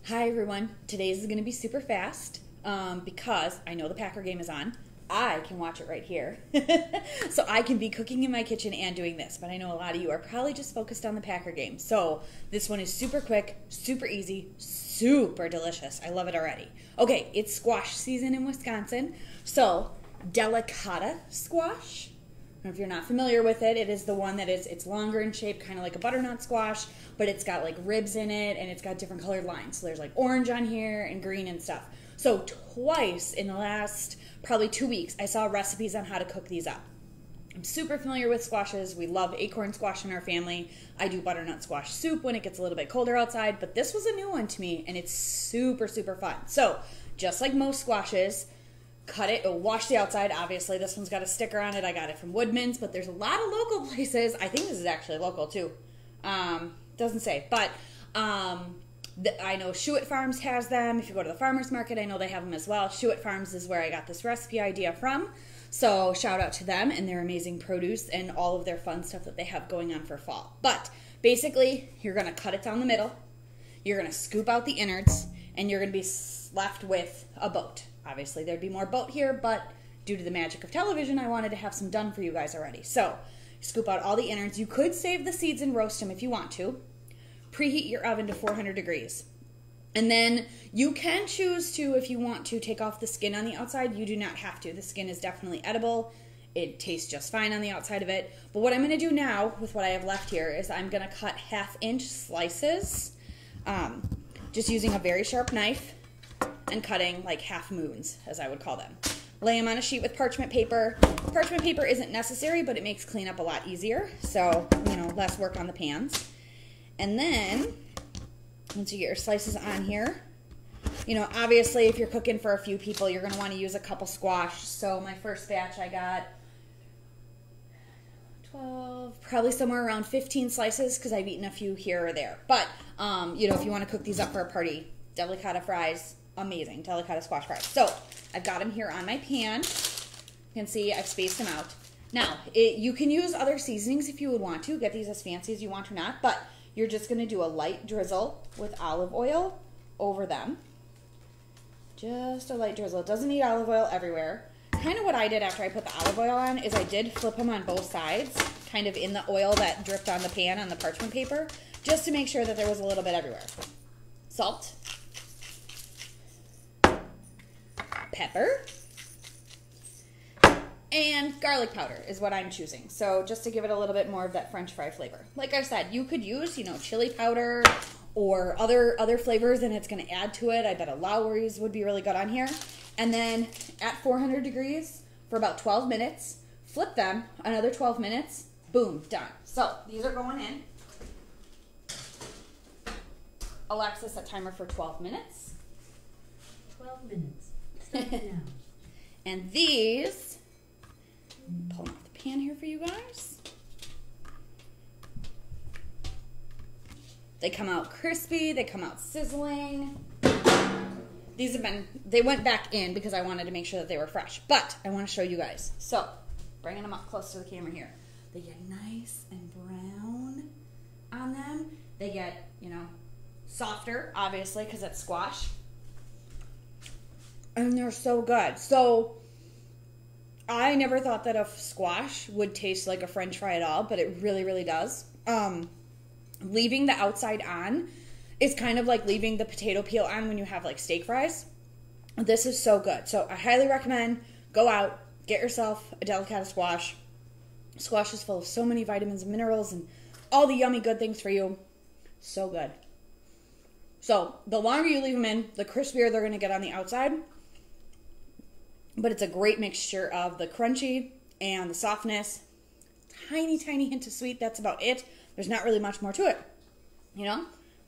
Hi everyone. Today's is going to be super fast because I know the Packer game is on. I can watch it right here. So I can be cooking in my kitchen and doing this. But I know a lot of you are probably just focused on the Packer game. So this one is super quick, super easy, super delicious. I love it already. Okay, it's squash season in Wisconsin. So Delicata squash. If you're not familiar with it, it is the one that it's longer in shape, kind of like a butternut squash, but it's got like ribs in it and it's got different colored lines. So there's like orange on here and green and stuff. So twice in the last probably 2 weeks, I saw recipes on how to cook these up. I'm super familiar with squashes. We love acorn squash in our family. I do butternut squash soup when it gets a little bit colder outside, but this was a new one to me and it's super, super fun. So just like most squashes, cut it, wash the outside. Obviously, this one's got a sticker on it. I got it from Woodman's, but there's a lot of local places. I think this is actually local too. Doesn't say, but I know Schuett Farms has them. If you go to the farmer's market, I know they have them as well. Schuett Farms is where I got this recipe idea from. So shout out to them and their amazing produce and all of their fun stuff that they have going on for fall. But basically, you're going to cut it down the middle. You're going to scoop out the innards, and you're going to be left with a boat. Obviously, there'd be more boat here, but due to the magic of television, I wanted to have some done for you guys already. So, scoop out all the innards. You could save the seeds and roast them if you want to. Preheat your oven to 400 degrees. And then you can choose to, if you want to, take off the skin on the outside. You do not have to. The skin is definitely edible. It tastes just fine on the outside of it. But what I'm going to do now with what I have left here is I'm going to cut 1/2-inch slices, just using a very sharp knife, and cutting like half moons, as I would call them. Lay them on a sheet with parchment paper. Parchment paper isn't necessary, but it makes cleanup a lot easier. So, less work on the pans. And then, once you get your slices on here, obviously if you're cooking for a few people, you're gonna wanna use a couple squash. So my first batch I got 12, probably somewhere around 15 slices because I've eaten a few here or there. But, if you wanna cook these up for a party, Delicata fries, amazing. Delicata squash fries. So I've got them here on my pan. You can see I've spaced them out. Now, you can use other seasonings if you would want to. Get these as fancy as you want or not. But you're just going to do a light drizzle with olive oil over them. Just a light drizzle. It doesn't need olive oil everywhere. Kind of what I did after I put the olive oil on is I did flip them on both sides, kind of in the oil that dripped on the pan on the parchment paper, just to make sure that there was a little bit everywhere. Salt. Pepper, and garlic powder is what I'm choosing. So just to give it a little bit more of that French fry flavor. Like I said, you could use, chili powder or other flavors, and it's going to add to it. I bet a Lowry's would be really good on here. And then at 400 degrees for about 12 minutes, flip them, another 12 minutes, boom, done. So these are going in. Alexa, set timer for 12 minutes. 12 minutes. And these, pulling off the pan here for you guys. They come out crispy, they come out sizzling. They went back in because I wanted to make sure that they were fresh, but I want to show you guys. So, bringing them up close to the camera here. They get nice and brown on them. They get, softer, obviously, because it's squash. And they're so good. So I never thought that a squash would taste like a French fry at all, but it really, really does. Leaving the outside on is kind of like leaving the potato peel on when you have like steak fries. This is so good. So I highly recommend go out, get yourself a Delicata squash. Squash is full of so many vitamins and minerals and all the yummy good things for you. So good. So the longer you leave them in, the crispier they're going to get on the outside. But it's a great mixture of the crunchy and the softness. Tiny, tiny hint of sweet. That's about it. There's not really much more to it.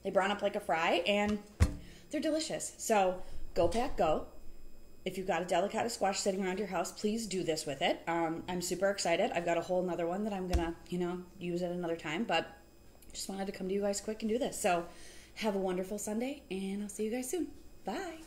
They brown up like a fry, and they're delicious. So go pack, go. If you've got a Delicata squash sitting around your house, please do this with it. I'm super excited. I've got a whole nother one that I'm going to, use at another time. But just wanted to come to you guys quick and do this. So have a wonderful Sunday, and I'll see you guys soon. Bye.